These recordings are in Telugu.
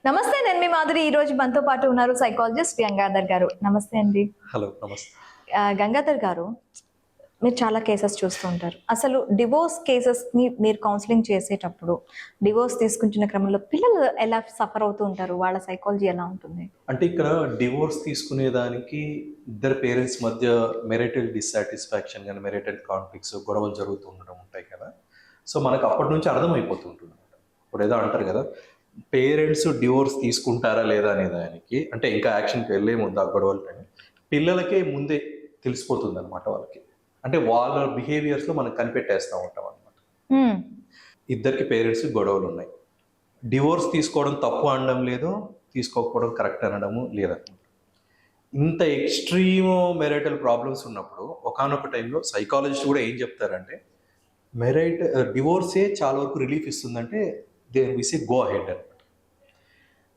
నమస్తే, నేను మీ మాధురి. ఈ రోజు మనతో పాటు ఉన్నారు సైకాలజిస్ట్ గంగాధర్ గారు. నమస్తే అండి. హలో, నమస్తే. గంగాధర్ గారు, మీరు చాలా కేసెస్ చూస్తూ ఉంటారు. అసలు డివోర్స్ కేసెస్ ని మీరు కౌన్సిలింగ్ చేసేటప్పుడు డివోర్స్ తీసుకుంటున్న క్రమంలో పిల్లలు ఎలా సఫర్ అవుతూ ఉంటారు, వాళ్ళ సైకాలజీ ఎలా ఉంటుంది? అంటే ఇక్కడ డివోర్స్ తీసుకునేదానికి ఇద్దరు పేరెంట్స్ మధ్య మెరిటల్ డిస్సాటిస్ఫాక్షన్ కానీ మెరిటల్ కాన్ఫ్లిక్ట్స్ గొడవలు జరుగుతూ ఉండడం ఉంటాయి కదా. సో మనకు అప్పటి నుంచి అర్థమైపోతుంటుంది. ఇప్పుడు ఏదో అంటారు కదా, పేరెంట్స్ డివోర్స్ తీసుకుంటారా లేదా అనే దానికి, అంటే ఇంకా యాక్షన్కి వెళ్ళే ముందు ఆ గొడవలు కానీ పిల్లలకే ముందే తెలిసిపోతుంది అనమాట. వాళ్ళకి అంటే వాళ్ళ బిహేవియర్స్లో మనం కనిపెట్టేస్తూ ఉంటాం అనమాట. ఇద్దరికి పేరెంట్స్ గొడవలు ఉన్నాయి, డివోర్స్ తీసుకోవడం తప్పు అనడం లేదు, తీసుకోకపోవడం కరెక్ట్ అనడము లేదన్నమాట. ఇంత ఎక్స్ట్రీమ్ మెరైటల్ ప్రాబ్లమ్స్ ఉన్నప్పుడు ఒకానొక టైంలో సైకాలజిస్ట్ కూడా ఏం చెప్తారంటే, డివోర్సే చాలా వరకు రిలీఫ్ ఇస్తుందంటే దే విసే గో అహెడ్ అనమాట.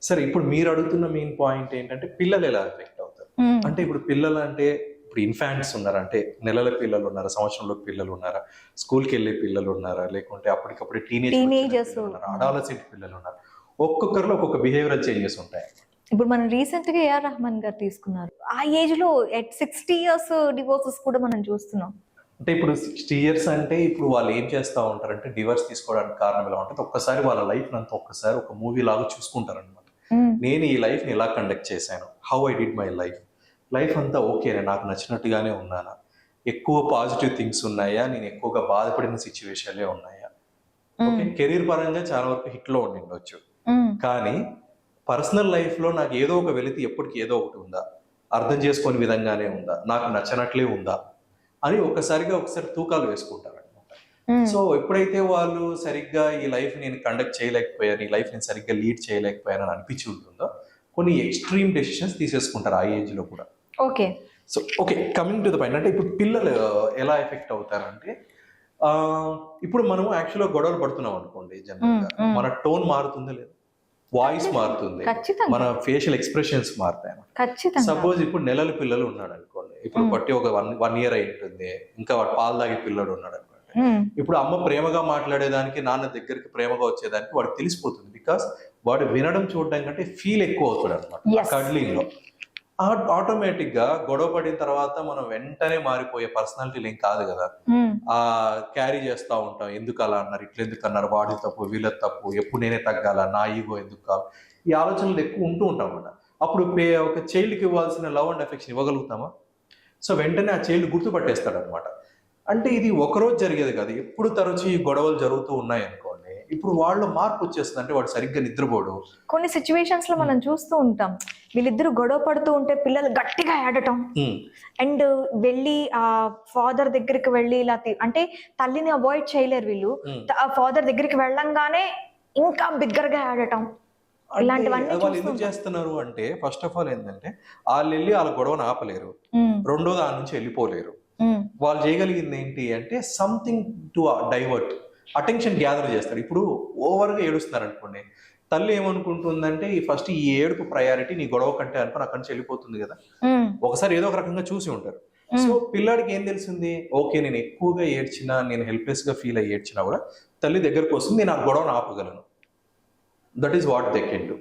సరే, ఇప్పుడు మీరు అడుగుతున్న మెయిన్ పాయింట్ ఏంటంటే పిల్లలు ఎలా ఎఫెక్ట్ అవుతారు అంటే, ఇప్పుడు పిల్లలు అంటే ఇప్పుడు ఇన్ఫాంట్స్ ఉన్నారా, అంటే నెలల పిల్లలు ఉన్నారా, సంవత్సరంలో పిల్లలు ఉన్నారా, స్కూల్కి వెళ్ళే పిల్లలు ఉన్నారా, లేకుంటే అప్పటికప్పుడే టీనేజర్స్ ఉన్నారా, అడాలసెంట్ పిల్లలు ఉన్నారా, ఒక్కొక్కరిలో ఒక్కొక్క బిహేవియరల్ చేంజెస్ ఉంటాయి. ఇప్పుడు మనం రీసెంట్ గా ఏఆర్ రెహమాన్ గారు తీసుకున్నారు. ఆ ఏజ్ లో 60 years డివోర్సెస్ కూడా మనం చూస్తున్నాం. అంటే ఇప్పుడు 60 years అంటే ఇప్పుడు వాళ్ళు ఏం చేస్తూ ఉంటారంటే, డివోర్స్ తీసుకోవడానికి కారణం ఎలా ఉంటుంది, ఒక్కసారి వాళ్ళ లైఫ్ అంతా ఒక్కసారి ఒక మూవీ లాగా చూసుకుంటారు అనమాట. నేను ఈ లైఫ్ని ఎలా కండక్ట్ చేశాను, how I did my life అంతా ఓకేనా, నాకు నచ్చినట్టుగానే ఉన్నానా, ఎక్కువ పాజిటివ్ థింగ్స్ ఉన్నాయా, నేను ఎక్కువగా బాధపడిన సిచ్యువేషన్లే ఉన్నాయా, ఓకే, కెరీర్ పరంగా చాలా వరకు హిట్లో ఉండిండొచ్చు, కానీ పర్సనల్ లైఫ్లో నాకు ఏదో ఒక వెలితి ఎప్పటికీ ఏదో ఒకటి ఉందా, అర్థం చేసుకునే విధంగానే ఉందా, నాకు నచ్చినట్లే ఉందా అని ఒకసారి తూకాలు వేసుకుంటారు అనమాట. సో ఎప్పుడైతే వాళ్ళు సరిగ్గా ఈ లైఫ్ నేను కండక్ట్ చేయలేకపోయాను, ఈ లైఫ్ నేను సరిగ్గా లీడ్ చేయలేకపోయాను అని అనిపించి ఉంటుందో కొన్ని ఎక్స్ట్రీమ్ డెసిషన్స్ తీసేసుకుంటారు ఆ ఏజ్ లో కూడా. Okay, so okay, coming to the point, అంటే ఇప్పుడు పిల్లలు ఎలా ఎఫెక్ట్ అవుతారంటే, ఇప్పుడు మనం యాక్చువల్గా గొడవలు పడుతున్నాం అనుకోండి, జనరల్గా మన టోన్ మారుతుందా లేదా, వాయిస్ మారుతుంది, మన ఫేషియల్ ఎక్స్ప్రెషన్స్ మారుతాయి. సపోజ్ ఇప్పుడు నెలల పిల్లలు ఉన్నాడు అనుకోండి, ఇప్పుడు బట్టి ఒక 1 year అయి ఉంటుంది, ఇంకా వాడు పాలు తాగే పిల్లడు ఉన్నాడు అనుకోండి, ఇప్పుడు అమ్మ ప్రేమగా మాట్లాడేదానికి నాన్న దగ్గరికి ప్రేమగా వచ్చేదానికి వాడికి తెలిసిపోతుంది. బికాస్ వాడు వినడం చూడడం కంటే ఫీల్ ఎక్కువ అవుతాడు అనమాట కడ్లింగ్ లో. ఆటోమేటిక్ గా గొడవ పడిన తర్వాత మనం వెంటనే మారిపోయే పర్సనాలిటీలు ఏం కాదు కదా, క్యారీ చేస్తూ ఉంటాం, ఎందుకు అలా అన్నారు, ఇట్లా ఎందుకు అన్నారు, వాడి తప్పు వీళ్ళ తప్పు, ఎప్పుడు నేనే తగ్గాల, నా ఈగో ఎందుకు కాదు, ఈ ఆలోచనలు ఎక్కువ ఉంటూ ఉంటాం అన్నమాట. అప్పుడు ఒక చైల్డ్కి ఇవ్వాల్సిన లవ్ అండ్ అఫెక్షన్ ఇవ్వగలుగుతామా? సో వెంటనే ఆ చైల్డ్ గుర్తుపట్టేస్తాడు అనమాట. అంటే ఇది ఒకరోజు జరిగేది కాదు, ఎప్పుడు తరచు ఈ గొడవలు జరుగుతూ ఉన్నాయి అనుకోండి, ఇప్పుడు వాళ్ళు మార్పు వచ్చేస్తుంది. అంటే వాడు సరిగ్గా నిద్రపోడు. కొన్ని సిచ్యువేషన్స్ లో మనం చూస్తూ ఉంటాం, వీళ్ళిద్దరు గొడవ పడుతూ ఉంటే పిల్లలు గట్టిగా ఆడటం, అండ్ వెళ్ళి ఆ ఫాదర్ దగ్గరికి వెళ్ళి ఇలా అంటే తల్లిని అవాయిడ్ చేయలేరు వీళ్ళు, ఆ ఫాదర్ దగ్గరికి వెళ్ళంగానే ఇంకా బిగ్గరగా ఆడటం, ఇలాంటివన్నీ వాళ్ళు ఎందుకు చేస్తున్నారు అంటే, ఫస్ట్ ఆఫ్ ఆల్ ఏంటంటే వాళ్ళు వెళ్ళి వాళ్ళ గొడవను ఆపలేరు, రెండోది ఆ నుంచి వెళ్ళిపోలేరు. వాళ్ళు చేయగలిగింది ఏంటి అంటే something to divert, attention gather చేస్తారు. ఇప్పుడు ఓవర్గా ఏడుస్తున్నారు అనుకోండి, తల్లి ఏమనుకుంటుందంటే ఈ ఫస్ట్ ఈ ఏడుపు ప్రయారిటీ నీ గొడవ కంటే అనుకుని అక్కడి నుంచి వెళ్ళిపోతుంది కదా. ఒకసారి ఏదో ఒక రకంగా చూసి ఉంటారు. సో పిల్లాడికి ఏం తెలిసింది, ఓకే నేను ఎక్కువగా ఏడ్చినా, నేను హెల్ప్లెస్ గా ఫీల్ అయ్యి ఏడ్చినా కూడా తల్లి దగ్గరకు వస్తుంది, నేను ఆ గొడవను ఆపగలను. That is what they can do.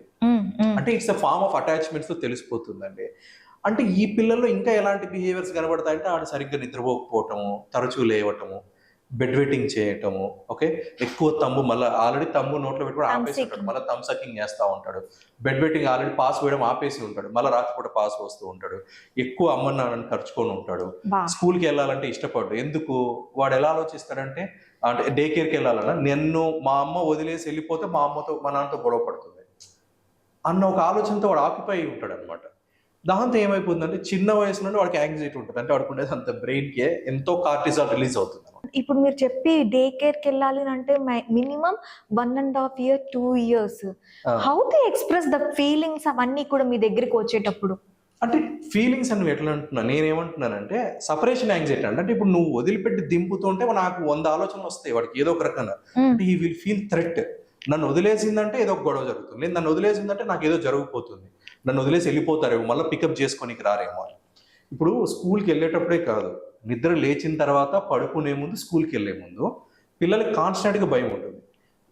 అంటే it's a form of attachments తో తెలిసిపోతుందండి. అంటే ఈ పిల్లల్లో ఇంకా ఎలాంటి బిహేవియర్స్ కనబడతాయంటే, ఆడు సరిగ్గా నిద్రపోకపోవటము, తరచూ లేవటము, బెడ్ వెట్టింగ్ చేయటము, ఓకే, ఎక్కువ తమ్ము, మళ్ళీ ఆల్రెడీ తమ్ము నోట్లో పెట్టుకుని ఆపేసి ఉంటాడు, మళ్ళీ తమ్ సకింగ్ చేస్తూ ఉంటాడు, బెడ్ వెట్టింగ్ ఆల్రెడీ పాస్ వేయడం ఆపేసి ఉంటాడు, మళ్ళీ రాత్రిపూట పాస్ వస్తూ ఉంటాడు, ఎక్కువ అమ్మ నాన్నని ఖర్చుకొని ఉంటాడు, స్కూల్కి వెళ్ళాలంటే ఇష్టపడ్డు. ఎందుకు వాడు ఎలా ఆలోచిస్తాడంటే, అంటే డే కేర్కి వెళ్ళాలన్నా నన్ను మా అమ్మ వదిలేసి వెళ్ళిపోతే మా అమ్మతో మా నాన్నతో గొడవ పడుతుంది అన్న ఒక ఆలోచనతో వాడు ఆక్యుపై ఉంటాడు అనమాట. దాంతో ఏమైపోతుందంటే చిన్న వయసు నుండి వాడికి యాంగ్జైటీ ఉంటుంది, అంటే వాడికి ఉండేది అంత బ్రెయిన్కే ఎంతో కార్టిజాల్ రిలీజ్ అవుతుంది. ఇప్పుడు మీరు చెప్పి డే కేర్కి వెళ్ళాలి అంటే minimum 1.5 year 2 years, how they express the feelings అవన్నీ కూడా మీ దగ్గరికి వచ్చేటప్పుడు? అంటే ఫీలింగ్స్ అని ఎట్లా అంటున్నా, నేనేమంటున్నానంటే సపరేషన్ యాంగ్జైటీ అంటే ఇప్పుడు నువ్వు వదిలిపెట్టి దింపుతుంటే నాకు 100 ఆలోచనలు వస్తాయి వాడికి ఏదో ఒక రకంగా. అంటే హీ విల్ ఫీల్ థ్రెట్, నన్ను వదిలేసిందంటే ఏదో ఒక గొడవ జరుగుతుంది, లేదు నన్ను వదిలేసిందంటే నాకు ఏదో జరిగిపోతుంది, నన్ను వదిలేసి వెళ్ళిపోతారేమో, మళ్ళీ పికప్ చేసుకోనికి రారేమో. ఇప్పుడు స్కూల్కి వెళ్ళేటప్పుడే కాదు, నిద్ర లేచిన తర్వాత, పడుకునే ముందు, స్కూల్కి వెళ్ళే ముందు పిల్లలకి కాన్స్టెంట్గా భయం ఉంటుంది.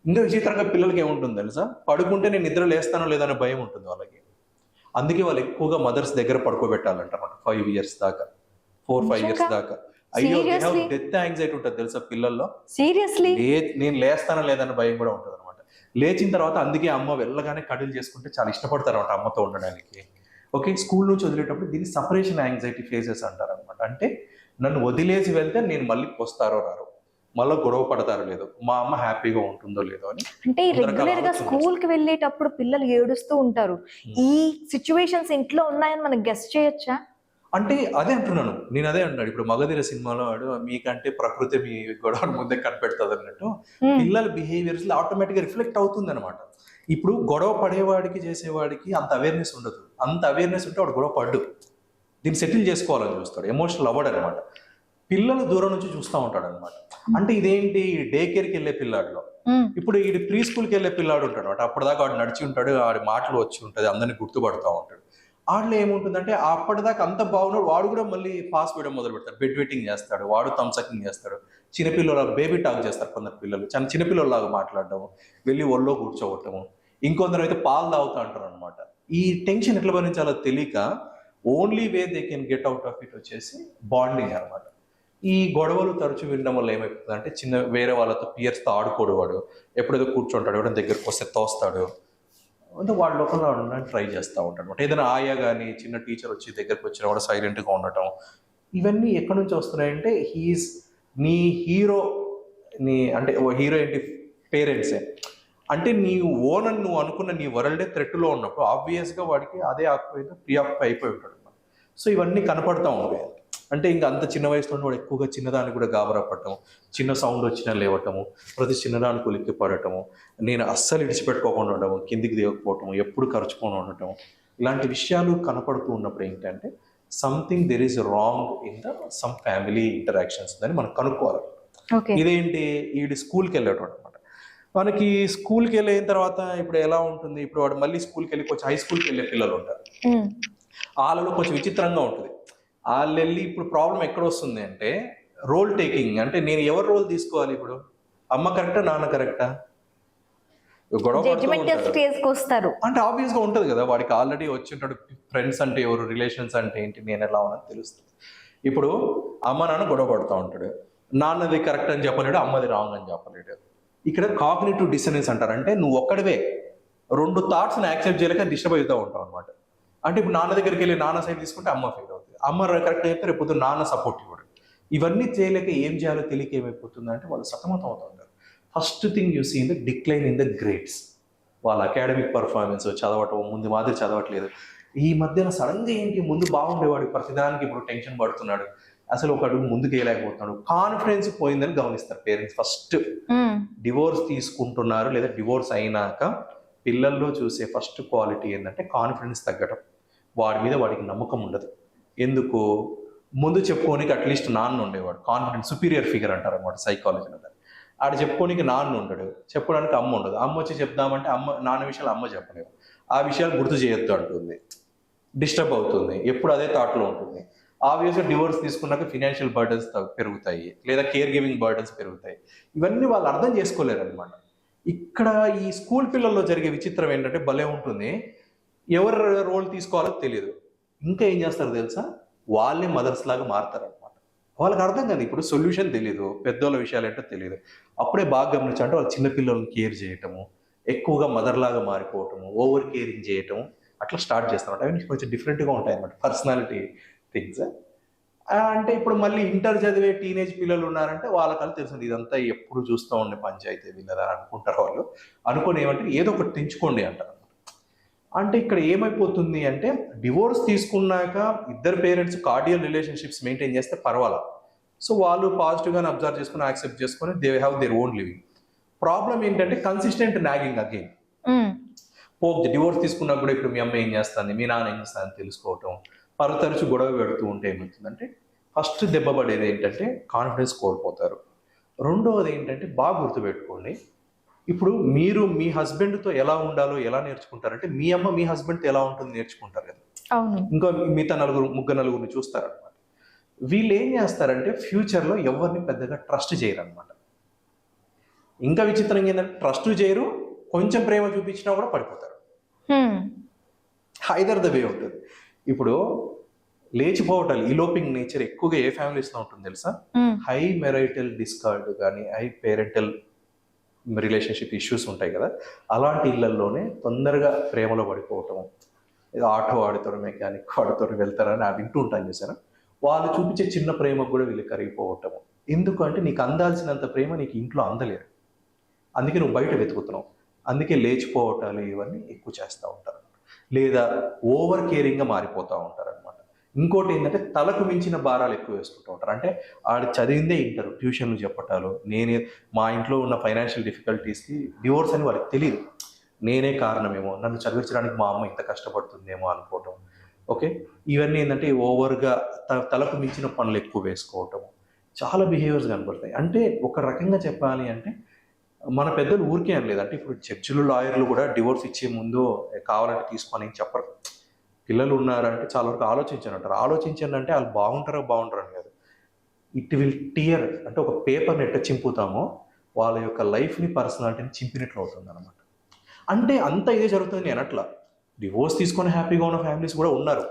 ఇంకా విచిత్రంగా పిల్లలకి ఏముంటుంది తెలుసా, పడుకుంటే నేను నిద్ర లేస్తానో లేదనే భయం ఉంటుంది వాళ్ళకి. అందుకే వాళ్ళు ఎక్కువగా మదర్స్ దగ్గర పడుకోబెట్టాలంటారు 5 years దాకా, 4-5 years దాకా. అయ్యో డెత్ యాంగ్జైటీ ఉంటుంది తెలుసా పిల్లల్లో. సీరియస్లీ నేను లేస్తానో లేదన్న భయం కూడా ఉంటుంది అనమాట. లేచిన తర్వాత అందుకే అమ్మ వెళ్ళగానే కడులు చేసుకుంటే చాలా ఇష్టపడతారు అనమాట అమ్మతో ఉండడానికి. ఓకే, స్కూల్ నుంచి వదిలేటప్పుడు దీన్ని సపరేషన్ యాంగ్జైటీ ఫేజెస్ అంటారు అనమాట. అంటే నన్ను వదిలేసి వెళ్తే నేను మళ్ళీ వస్తారో రారో, మళ్ళీ గొడవ పడతారో లేదో, మా అమ్మ హ్యాపీగా ఉంటుందో లేదో అని. అంటే రెగ్యులర్ గా స్కూల్ కి వెళ్ళేటప్పుడు పిల్లలు ఏడుస్తూ ఉంటారు. ఈ సిచ్యువేషన్స్ ఇంట్లో ఉన్నాయని మనం గెస్ట్ చేయొచ్చా? అంటే అదే అంటున్నాను నేను, అదే అంటాడు ఇప్పుడు మగధీర సినిమాలో వాడు మీకంటే ప్రకృతి మీ గొడవను ముందే కనిపెడుతుంది అన్నట్టు పిల్లల బిహేవియర్స్ లో ఆటోమేటిక్ గా రిఫ్లెక్ట్ అవుతుంది అనమాట. ఇప్పుడు గొడవ పడేవాడికి చేసేవాడికి అంత అవేర్నెస్ ఉండదు. అంత అవేర్నెస్ ఉంటే వాడు గొడవ పడ్డు, దీన్ని సెటిల్ చేసుకోవాలని చూస్తాడు, ఎమోషనల్ అవ్వడు అనమాట. పిల్లలు దూరం నుంచి చూస్తూ ఉంటాడు అనమాట. అంటే ఇదేంటి డే కేర్కి వెళ్ళే పిల్లాడిలో, ఇప్పుడు ఈ ప్రీ స్కూల్కి వెళ్ళే పిల్లాడు ఉంటాడు అనమాట. అప్పటిదాకా వాడు నడిచి ఉంటాడు, వాడి మాటలు వచ్చి ఉంటుంది, అందరినీ గుర్తుపడుతూ ఉంటాడు. వాడిలో ఏముంటుందంటే అప్పటిదాకా అంత బాగున్నాడు, వాడు కూడా మళ్ళీ పాస్ వేయడం మొదలు పెడతాడు, బెడ్ వెయిటింగ్ చేస్తాడు, వాడు థమ్సకింగ్ చేస్తాడు, చిన్నపిల్లల బేబీ టాక్ చేస్తారు కొందరు పిల్లలు, చిన్నపిల్లలాగా మాట్లాడటము, వెళ్ళి ఒళ్ళో కూర్చోవటము, ఇంకొందరు అయితే పాలు తాగుతూ అంటారు అనమాట. ఈ టెన్షన్ ఎట్లా భరించాలో తెలియక only way they can get out of it వచ్చేసి బాండింగ్ అనమాట. ఈ గొడవలు తరచూ వినడం వల్ల ఏమైపోతుంది అంటే వేరే వాళ్ళతో పియర్స్తో ఆడుకోడు, వాడు ఎప్పుడైతే కూర్చుంటాడు, ఎవరైనా దగ్గరకు వస్తే తోస్తాడు, అంటే వాడు లోపల ఉండడానికి ట్రై చేస్తూ ఉంటాడు అనమాట. ఏదైనా ఆయా కానీ చిన్న టీచర్ వచ్చి దగ్గరకు వచ్చినా కూడా సైలెంట్గా ఉండటం, ఇవన్నీ ఎక్కడి నుంచి వస్తున్నాయంటే నీ హీరో, అంటే హీరో ఏంటి పేరెంట్సే. అంటే నీ ఓన్ అని నువ్వు అనుకున్న నీ వరల్డే థ్రెట్లో ఉన్నప్పుడు ఆబ్వియస్గా వాడికి అదే ప్రియాక్యుపై అయిపోయి ఉంటాడు అనమాట. సో ఇవన్నీ కనపడతా ఉంటాయి. అంటే ఇంకా అంత చిన్న వయసులో వాడు ఎక్కువగా చిన్నదానికి కూడా గాబరా పడటం, చిన్న సౌండ్ వచ్చినా లేవటము, ప్రతి చిన్నదానికి ఉలిక్కి పడటము, నేను అస్సలు ఇడిచిపెట్టుకోకుండా ఉండటము, కిందికి దిగకపోవటము, ఎప్పుడు ఖర్చుకొని ఉండటం, ఇలాంటి విషయాలు కనపడుతూ ఉన్నప్పుడు ఏంటంటే something there is wrong in the sum family interactions అని మనం కనుక్కోవాలి. ఇదేంటి, వీడి స్కూల్కి వెళ్ళేటప్పుడు అనమాట. మనకి స్కూల్కి వెళ్ళిన తర్వాత ఇప్పుడు ఎలా ఉంటుంది, ఇప్పుడు వాడు మళ్ళీ స్కూల్కి వెళ్ళి కొంచెం హై స్కూల్కి వెళ్ళే పిల్లలు ఉంటారు, వాళ్ళలో కొంచెం విచిత్రంగా ఉంటుంది. వాళ్ళు వెళ్ళి ఇప్పుడు ప్రాబ్లం ఎక్కడ వస్తుంది అంటే రోల్ టేకింగ్. అంటే నేను ఎవరు రోల్ తీసుకోవాలి, ఇప్పుడు అమ్మ కరెక్టా నాన్న కరెక్టా, గొడవ వస్తారు అంటే ఆబ్వియస్ గా ఉంటది కదా, వాడికి ఆల్రెడీ వచ్చి ఉంటాడు ఫ్రెండ్స్ అంటే ఎవరు, రిలేషన్స్ అంటే ఏంటి, నేను ఎలా ఉన్నది తెలుస్తుంది. ఇప్పుడు అమ్మ నాన్న గొడవ పడుతూ ఉంటాడు, నాన్నది కరెక్ట్ అని చెప్పలేడు, అమ్మది రాంగ్ అని చెప్పలేడు. ఇక్కడ కాగ్నిటివ్ డిసనెన్స్ అంటారు. అంటే నువ్వు ఒక్కడివే 2 థాట్స్ని యాక్సెప్ట్ చేయలేక డిస్టర్బ్ అవుతూ ఉంటావు అనమాట. అంటే ఇప్పుడు నాన్న దగ్గరికి వెళ్ళి నాన్న సైడ్ తీసుకుంటే అమ్మ ఫెయిల్ అవుతుంది, అమ్మ కరెక్ట్ చెప్తే రేపు నాన్న సపోర్ట్ ఇవ్వడు. ఇవన్నీ చేయలేక ఏం చేయాలో తెలియక ఏమైపోతుంది అంటే వాళ్ళు సతమతం అవుతుంటారు. First thing you see in the decline in the grades. వాళ్ళ అకాడమిక్ పర్ఫార్మెన్స్ చదవటం ముందు మాదిరి చదవట్లేదు. ఈ మధ్యన సడన్గా ఏంటి, ముందు బాగుండేవాడు ప్రతిదానికి ఇప్పుడు టెన్షన్ పడుతున్నాడు, అసలు ఒక అడుగు ముందుకు వేయలేకపోతున్నాడు, కాన్ఫిడెన్స్ పోయిందని గమనిస్తారు పేరెంట్స్. ఫస్ట్ డివోర్స్ తీసుకుంటున్నారు లేదా డివోర్స్ అయినాక పిల్లల్లో చూసే ఫస్ట్ క్వాలిటీ ఏంటంటే కాన్ఫిడెన్స్ తగ్గడం, వాడి మీద వాడికి నమ్మకం ఉండదు. ఎందుకు, ముందు చెప్పుకోనికి అట్లీస్ట్ నాన్న ఉండేవాడు, కాన్ఫిడెంట్ సుపీరియర్ ఫిగర్ అంటారు అనమాట సైకాలజీలో. ఆడ చెప్పుకోనికి నాన్న ఉండడు, చెప్పడానికి అమ్మ ఉండదు. అమ్మ వచ్చి చెప్దామంటే నాన్న విషయాలు అమ్మ చెప్పలేవు, ఆ విషయాలు గుర్తు చేయొద్దు అంటుంది, డిస్టర్బ్ అవుతుంది, ఎప్పుడు అదే థాట్లో ఉంటుంది. ఆబ్వియస్గా డివోర్స్ తీసుకున్నాక ఫినాన్షియల్ బర్డన్స్ పెరుగుతాయి లేదా కేర్ గివింగ్ బర్డన్స్ పెరుగుతాయి. ఇవన్నీ వాళ్ళు అర్థం చేసుకోలేరు అనమాట. ఇక్కడ ఈ స్కూల్ పిల్లల్లో జరిగే విచిత్రం ఏంటంటే భలే ఉంటుంది, ఎవరు రోల్ తీసుకోవాలో తెలియదు. ఇంకా ఏం చేస్తారు తెలుసా, వాళ్ళే మదర్స్ లాగా మారుతారు అనమాట. వాళ్ళకి అర్థం కాదు, ఇప్పుడు సొల్యూషన్ తెలియదు, పెద్దోళ్ళ విషయాలు ఏంటో తెలియదు. అప్పుడే బాగా గమనించాలంటే వాళ్ళు చిన్నపిల్లలను కేర్ చేయటము, ఎక్కువగా మదర్ లాగా మారిపోవటము, ఓవర్ కేరింగ్ చేయటము, అట్లా స్టార్ట్ చేస్తామంట. అవి కొంచెం డిఫరెంట్గా ఉంటాయి అనమాట పర్సనాలిటీ థింగ్స్. అంటే ఇప్పుడు మళ్ళీ ఇంటర్ చదివే టీనేజ్ పిల్లలు ఉన్నారంటే వాళ్ళకల్లా తెలుస్తుంది ఇదంతా ఎప్పుడు చూస్తూ ఉండే పంచాయతీ వీళ్ళదా అనుకుంటారు. వాళ్ళు అనుకుని ఏమంటే ఏదో ఒకటి తెంచుకోండి అంటారు. అంటే ఇక్కడ ఏమైపోతుంది అంటే డివోర్స్ తీసుకున్నాక ఇద్దరు పేరెంట్స్ కార్డియల్ రిలేషన్షిప్స్ మెయింటైన్ చేస్తే పర్వాలా, సో వాళ్ళు పాజిటివ్గానే అబ్జర్వ్ చేసుకుని యాక్సెప్ట్ చేసుకొని they have their own living. Problem ఏంటంటే కన్సిస్టెంట్ నాగింగ్ అగైన్. డివోర్స్ తీసుకున్నా కూడా ఇప్పుడు మీ అమ్మ ఏం చేస్తుంది, మీ నాన్న ఏం చేస్తుంది తెలుసుకోవటం, తరచు గొడవ పెడుతూ ఉంటే ఏమవుతుందంటే ఫస్ట్ దెబ్బ పడేది ఏంటంటే కాన్ఫిడెన్స్ కోల్పోతారు. రెండవది ఏంటంటే బాగా గుర్తుపెట్టుకోండి, ఇప్పుడు మీరు మీ హస్బెండ్తో ఎలా ఉండాలో ఎలా నేర్చుకుంటారంటే మీ అమ్మ మీ హస్బెండ్తో ఎలా ఉంటుంది నేర్చుకుంటారు కదా. ఇంకా మిగతా ముగ్గురు చూస్తారనమాట. వీళ్ళు ఏం చేస్తారంటే ఫ్యూచర్లో ఎవరిని పెద్దగా ట్రస్ట్ చేయరు అనమాట. ఇంకా విచిత్రంగా ఏంటంటే ట్రస్ట్ చేయరు, కొంచెం ప్రేమ చూపించినా కూడా పడిపోతారు. ఐదర్ ద వే ఉంటుంది. ఇప్పుడు లేచిపోవటాలు, ఇలోపింగ్ నేచర్ ఎక్కువగా ఏ ఫ్యామిలీస్లో ఉంటుంది తెలుసా? హై మెరైటల్ డిస్కార్డ్ కానీ హై పేరెంటల్ రిలేషన్షిప్ ఇష్యూస్ ఉంటాయి కదా, అలాంటి ఇళ్లలోనే తొందరగా ప్రేమలో పడిపోవటం. ఏదో ఆటో వాడుతారు, మెకానిక్ వాడుతారు, వెళ్తారని అది వింటూ ఉంటాను చూసారా. వాళ్ళు చూపించే చిన్న ప్రేమకు కూడా వీళ్ళు కరిగిపోవటము. ఎందుకు అంటే నీకు అందాల్సినంత ప్రేమ నీకు ఇంట్లో అందలేరు, అందుకే నువ్వు బయట వెతుకుతున్నావు. అందుకే లేచిపోవటాలు ఇవన్నీ ఎక్కువ చేస్తూ ఉంటారు, లేదా ఓవర్ కేరింగ్గా మారిపోతూ ఉంటారు అనమాట. ఇంకోటి ఏంటంటే తలకు మించిన భారాలు ఎక్కువ వేసుకుంటూ ఉంటారు. అంటే ఆడు చదివిందే ఇంటారు, ట్యూషన్లు చెప్పటాలు, నేనే మా ఇంట్లో ఉన్న ఫైనాన్షియల్ డిఫికల్టీస్కి డివోర్స్ అని వాళ్ళకి తెలియదు, నేనే కారణమేమో, నన్ను చదివించడానికి మా అమ్మ ఇంత కష్టపడుతుందేమో అనుకోవటం. ఓకే, ఇవన్నీ ఏంటంటే ఓవర్గా తలకు మించిన పనులు ఎక్కువ వేసుకోవటం, చాలా బిహేవియర్స్ కనబడతాయి. అంటే ఒక రకంగా చెప్పాలి అంటే మన పెద్దలు ఊరికే అనలేదు. అంటే ఇప్పుడు జడ్జిలు, లాయర్లు కూడా డివోర్స్ ఇచ్చే ముందు కావాలంటే తీసుకొని చెప్పరు. పిల్లలు ఉన్నారంటే చాలా వరకు ఆలోచించని అంటారు. ఆలోచించండి అంటే వాళ్ళు బాగుంటారో బాగుంటారని కాదు, ఇట్ విల్ టియర్, అంటే ఒక పేపర్ని ఎట్ట చింపుతామో వాళ్ళ యొక్క లైఫ్ని, పర్సనాలిటీని చింపినట్లు అవుతుంది అనమాట. అంటే అంత ఇదే జరుగుతుంది నేను అట్లా. డివోర్స్ తీసుకొని హ్యాపీగా ఉన్న ఫ్యామిలీస్ కూడా ఉన్నారు.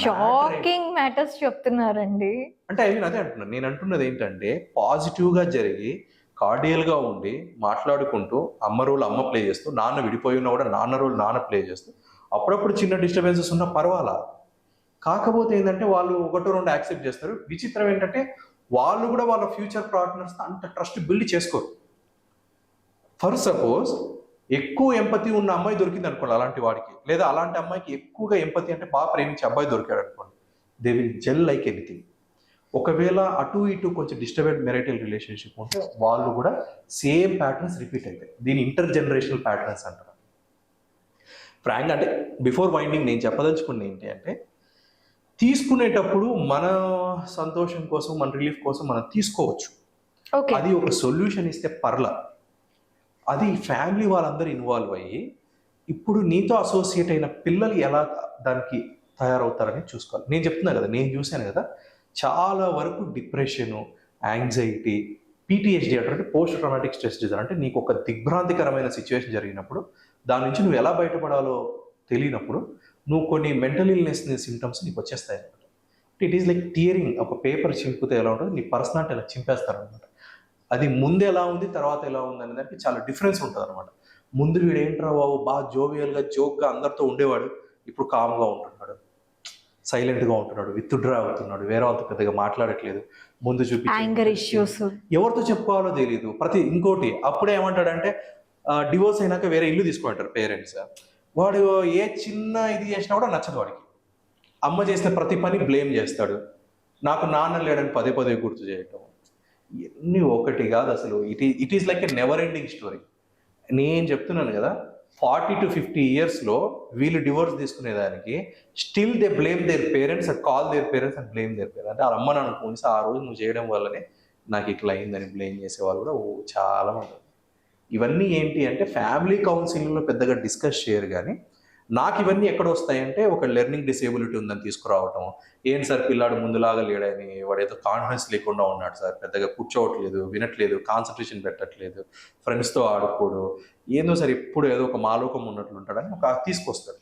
షాకింగ్ మ్యాటర్స్ చెప్తున్నారండి. అంటే అదే అంటున్నాను. నేను అంటున్నది ఏంటంటే పాజిటివ్గా జరిగి కార్డియల్గా ఉండి మాట్లాడుకుంటూ అమ్మ రోల్ అమ్మ ప్లే చేస్తూ, నాన్న విడిపోయి ఉన్నా కూడా నాన్న రోల్ నాన్న ప్లే చేస్తూ, అప్పుడప్పుడు చిన్న డిస్టర్బెన్సెస్ ఉన్నా పర్వాలా. కాకపోతే ఏంటంటే వాళ్ళు ఒకటో రెండు యాక్సెప్ట్ చేస్తారు. విచిత్రం ఏంటంటే వాళ్ళు కూడా వాళ్ళ ఫ్యూచర్ పార్ట్నర్స్ అంత ట్రస్ట్ బిల్డ్ చేసుకోరు. ఫర్ సపోజ్ ఎక్కువ ఎంపతి ఉన్న అమ్మాయి దొరికింది అనుకోండి అలాంటి వాడికి, లేదా అలాంటి అమ్మాయికి ఎక్కువగా ఎంపతి అంటే బాగా ప్రేమించే అబ్బాయి దొరికాడు అనుకోండి, they will gel like anything. ఒకవేళ అటు ఇటు కొంచెం డిస్టర్బెడ్ మెరైటల్ రిలేషన్షిప్ ఉంటే వాళ్ళు కూడా సేమ్ ప్యాటర్న్స్ రిపీట్ అవుతాయి. దీని ఇంటర్ జనరేషనల్ ప్యాటర్న్స్ అంటారు. ఫ్రాంక్ అంటే బిఫోర్ వైండింగ్ నేను చెప్పదలుచుకున్నది ఏంటి అంటే, తీసుకునేటప్పుడు మన సంతోషం కోసం, మన రిలీఫ్ కోసం మనం తీసుకోవచ్చు. అది ఒక సొల్యూషన్ ఇస్తే పర్ల. అది ఫ్యామిలీ వాళ్ళందరూ ఇన్వాల్వ్ అయ్యి ఇప్పుడు నీతో అసోసియేట్ అయిన పిల్లలు ఎలా దానికి తయారవుతారని చూసుకోవాలి. నేను చెప్తున్నాను కదా, నేను చూశాను కదా, చాలా వరకు డిప్రెషను, యాంగ్జైటీ, PTSD అంటే పోస్ట్ ట్రామాటిక్ స్ట్రెస్ డిజార్డర్. అంటే నీకు ఒక దిగ్భ్రాంతికరమైన సిచ్యువేషన్ జరిగినప్పుడు దాని నుంచి నువ్వు ఎలా బయటపడాలో తెలియనప్పుడు నువ్వు కొన్ని మెంటల్ ఇల్నెస్ సిమ్టమ్స్ నీకు వచ్చేస్తాయి అనమాట. It is like tearing. ఒక పేపర్ చింపితే ఎలా ఉంటుంది, నీ పర్సనాలిటీ అలా చింపేస్తారు అనమాట. అది ముందు ఎలా ఉంది, తర్వాత ఎలా ఉంది అనే దానికి చాలా డిఫరెన్స్ ఉంటుంది అనమాట. ముందు వీడు ఏంట్రా బాబు బాగా జోవియల్గా జోక్గా అందరితో ఉండేవాడు, ఇప్పుడు కామ్గా ఉంటున్నాడు, సైలెంట్గా ఉంటున్నాడు, విత్డ్రా అవుతున్నాడు, వేరే వాళ్ళతో పెద్దగా మాట్లాడట్లేదు, ముందు చూపించి ఎవరితో చెప్పుకోవాలో తెలియదు. ఇంకోటి అప్పుడే ఏమంటాడంటే డివోర్స్ అయినాక వేరే ఇల్లు తీసుకుంటారు పేరెంట్స్. వాడు ఏ చిన్న ఇది చేసినా కూడా నచ్చదు వాడికి. అమ్మ చేసిన ప్రతి పని బ్లేమ్ చేస్తాడు, నాకు నాన్న లేడని పదే పదే గుర్తు చేయటం. ఇవన్నీ ఒకటి కాదు అసలు. It is like a never ending story. నేను చెప్తున్నాను కదా, 40 to 50 yearsలో వీళ్ళు డివోర్స్ తీసుకునేదానికి still they blame their parents and call their parents and blame their parents. అంటే వాళ్ళ అమ్మ నన్ను పోనిసి ఆ రోజు నువ్వు చేయడం వల్లనే నాకు ఇట్లా అయిందని బ్లేమ్ చేసేవాళ్ళు కూడా చాలా మంది. ఇవన్నీ ఏంటి అంటే ఫ్యామిలీ కౌన్సిలింగ్లో పెద్దగా డిస్కస్ చేయరు. కానీ నాకు ఇవన్నీ ఎక్కడ వస్తాయంటే ఒక లెర్నింగ్ డిసేబిలిటీ ఉందని తీసుకురావటం. ఏంటి సార్ పిల్లాడు ముందులాగా లేడని, వాడు ఏదో కాన్ఫిడెన్స్ లేకుండా ఉన్నాడు సార్, పెద్దగా కూర్చోవట్లేదు, వినట్లేదు, కాన్సన్ట్రేషన్ పెట్టట్లేదు, ఫ్రెండ్స్తో ఆడుకోడు, ఏందో సార్ ఎప్పుడు ఏదో ఒక మాలోకం ఉన్నట్లు ఉంటాడని ఒక తీసుకొస్తాడు.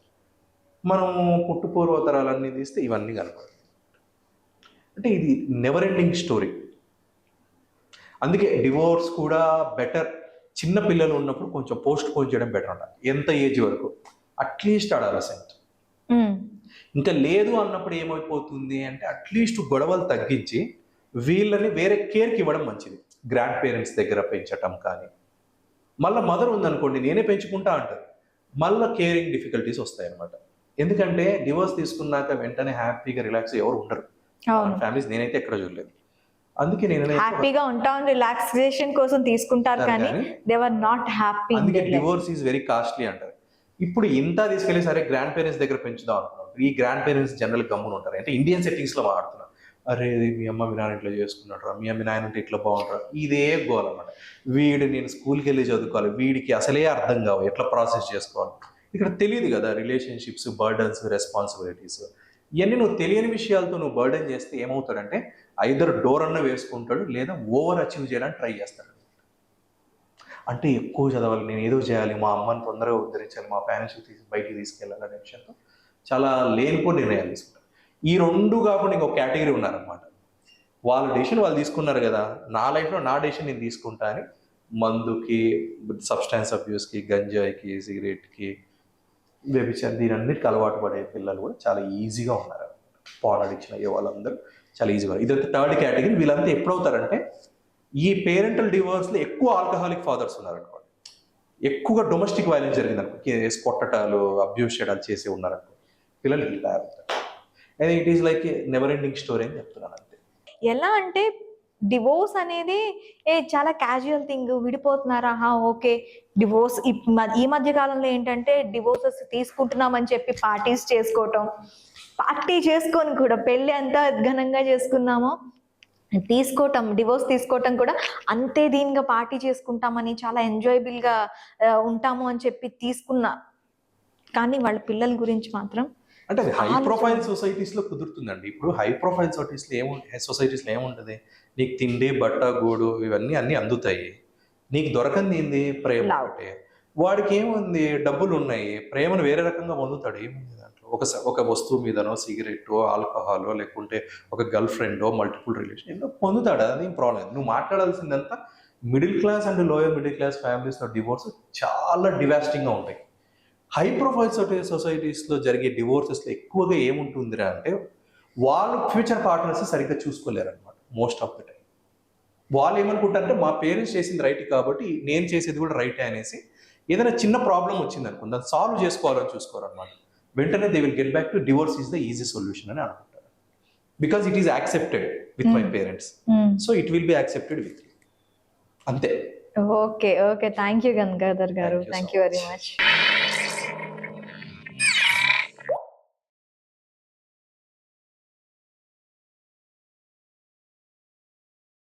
మనం పుట్టుపూర్వతరాలన్నీ తీస్తే ఇవన్నీ కనపడతాయి. అంటే ఇది నెవర్ ఎండింగ్ స్టోరీ. అందుకే డివోర్స్ కూడా బెటర్. చిన్న పిల్లలు ఉన్నప్పుడు కొంచెం పోస్ట్ పోన్ చేయడం బెటర్ అంట. ఎంత ఏజ్ వరకు, అట్లీస్ట్ అడాలసెంట్. ఇంకా లేదు అన్నప్పుడు ఏమైపోతుంది అంటే అట్లీస్ట్ గొడవలు తగ్గించి వీళ్ళని వేరే కేర్కి ఇవ్వడం మంచిది. గ్రాండ్ పేరెంట్స్ దగ్గర పెంచటం కానీ, మళ్ళీ మదర్ ఉందనుకోండి నేనే పెంచుకుంటా అంటారు, మళ్ళీ కేరింగ్ డిఫికల్టీస్ వస్తాయి అనమాట. ఎందుకంటే డివోర్స్ తీసుకున్నాక వెంటనే హ్యాపీగా రిలాక్స్ ఎవరు ఉండరు ఫ్యామిలీస్, నేనైతే ఎక్కడ చూడలేదు. అందుకే నేను హ్యాపీగా ఉంటాం రిలాక్సేషన్ కోసం తీసుకుంటారు కానీ దే ఆర్ నాట్ హ్యాపీ. అందుకే డివోర్స్ ఈజ్ వెరీ కాస్ట్లీ అంటారు. ఇప్పుడు ఇంత తీసుకెళ్లి సరే గ్రాండ్ పేరెంట్స్ దగ్గర పెంచుదాం అనుకున్నాం. ఈ గ్రాండ్ పేరెంట్స్ జనరల్ గమ్మున ఉంటారు. అంటే ఇండియన్ సెట్టింగ్స్ లో మాట్లాడుతున్నారు, అరే మీ అమ్మ మీ నాన్న ఇట్లా చేసుకున్నాడు, మీ అమ్మ నాయన ఉంటే ఇట్లా బాగుంటారు, ఇదే గోల్ అనమాట. వీడు నేను స్కూల్కి వెళ్ళి చదువుకోవాలి, వీడికి అసలే అర్థం కావు ఎట్లా ప్రాసెస్ చేసుకోవాలి. ఇక్కడ తెలియదు కదా రిలేషన్షిప్స్, బర్డన్స్, రెస్పాన్సిబిలిటీస్. ఇవన్నీ నువ్వు తెలియని విషయాలతో నువ్వు బర్డెన్ చేస్తే ఏమవుతాడంటే ఐదర్ డోర్ అన్న వేసుకుంటాడు, లేదా ఓవర్ అచీవ్ చేయడానికి ట్రై చేస్తాడు. అంటే ఎక్కువ చదవాలి, నేను ఏదో చేయాలి, మా అమ్మని తొందరగా ఉద్ధరించాలి, మా పేరెంట్స్కి బయటికి తీసుకెళ్ళాలి అనే విషయంతో చాలా లేనిపోని నిర్ణయాలు తీసుకుంటారు. ఈ రెండు కాకుండా ఇంకొక కేటగిరీ ఉన్నారనమాట. వాళ్ళ డెసిషన్ వాళ్ళు తీసుకున్నారు కదా, నా లైఫ్లో నా డెసిషన్ నేను తీసుకుంటా అని మందుకి, సబ్స్టాన్స్ అబ్యూస్కి, గంజాయికి, సిగరెట్కి, వ్యభిచారం, దీని అన్నిటికి అలవాటు పడే పిల్లలు కూడా చాలా ఈజీగా ఉన్నారు. పాన్ అడిక్షన్ అయ్యే వాళ్ళందరూ చాలా ఈజీగా. ఇదంతా థర్డ్ కేటగిరీ. వీళ్ళంతా ఎప్పుడవుతారంటే ఈ పేరెంటల్ డివోర్స్లో ఎక్కువ ఆల్కహాలిక్ ఫాదర్స్ ఉన్నారనుకోండి, ఎక్కువగా డొమెస్టిక్ వైలెన్స్ జరిగింది అనుకో, కొట్టటాలు, అబ్యూస్ చేయడాలు చేసి ఉన్నారనుకో, పిల్లలు ఇలా తయారవుతారు. And it is like never ending story అని చెప్తున్నాను అంతే. ఎలా అంటే డివోర్స్ అనేది చాలా క్యాజువల్ థింగ్, విడిపోతున్నారా ఓకే డివోర్స్. ఈ మధ్య కాలంలో ఏంటంటే డివోర్సెస్ తీసుకుంటున్నామని చెప్పి పార్టీస్ చేసుకోవటం, పార్టీ చేసుకొని కూడా పెళ్ళి ఎంత ఘనంగా చేసుకున్నామో డివోర్స్ తీసుకోవటం కూడా అంతే దీనిగా పార్టీ చేసుకుంటామని, చాలా ఎంజాయబుల్గా ఉంటాము అని చెప్పి తీసుకున్నా. కానీ వాళ్ళ పిల్లల గురించి మాత్రం అంటే అది హై ప్రొఫైల్ సొసైటీస్లో కుదురుతుందండి. ఇప్పుడు హై ప్రొఫైల్ సొసైటీస్లో ఏముంటుంది, నీకు తిండి, బట్ట, గూడు ఇవన్నీ అన్నీ అందుతాయి. నీకు దొరకంది ఏంది, ప్రేమ ఒకటే. వాడికి ఏముంది, డబ్బులు ఉన్నాయి, ప్రేమను వేరే రకంగా పొందుతాడు. ఏముంది దాంట్లో, ఒక వస్తువు మీదనో, సిగరెట్టో, ఆల్కహాలో, లేకుంటే ఒక గర్ల్ ఫ్రెండో, మల్టిపుల్ రిలేషన్ ఎన్నో పొందుతాడు. అదేం ప్రాబ్లం. నువ్వు మాట్లాడాల్సిందంతా middle class and lower middle class ఫ్యామిలీస్లో డివోర్స్ చాలా డివాస్టింగ్గా ఉంటాయి. హై ప్రొఫైల్ సొసైటీస్లో జరిగే డివోర్సెస్లో ఎక్కువగా ఏముంటుందిరా అంటే వాళ్ళు ఫ్యూచర్ పార్ట్నర్స్ సరిగ్గా చూసుకోలేరు అనమాట. మోస్ట్ ఆఫ్ ద టైం వాళ్ళు ఏమనుకుంటారంటే మా పేరెంట్స్ చేసింది రైట్ కాబట్టి నేను చేసేది కూడా రైటే అనేసి, ఏదైనా చిన్న ప్రాబ్లం వచ్చింది అనుకోండి దాన్ని సాల్వ్ చేసుకోవాలని చూసుకోరు అనమాట. వెంటనే they will get back to divorce is the easy solution అని అనుకుంటారు. Because it is accepted with my parents, so it will be accepted with you. అంతే. ఓకే థ్యాంక్ యూ గంగాధర్ గారు, Thank you so thank you very much. Much.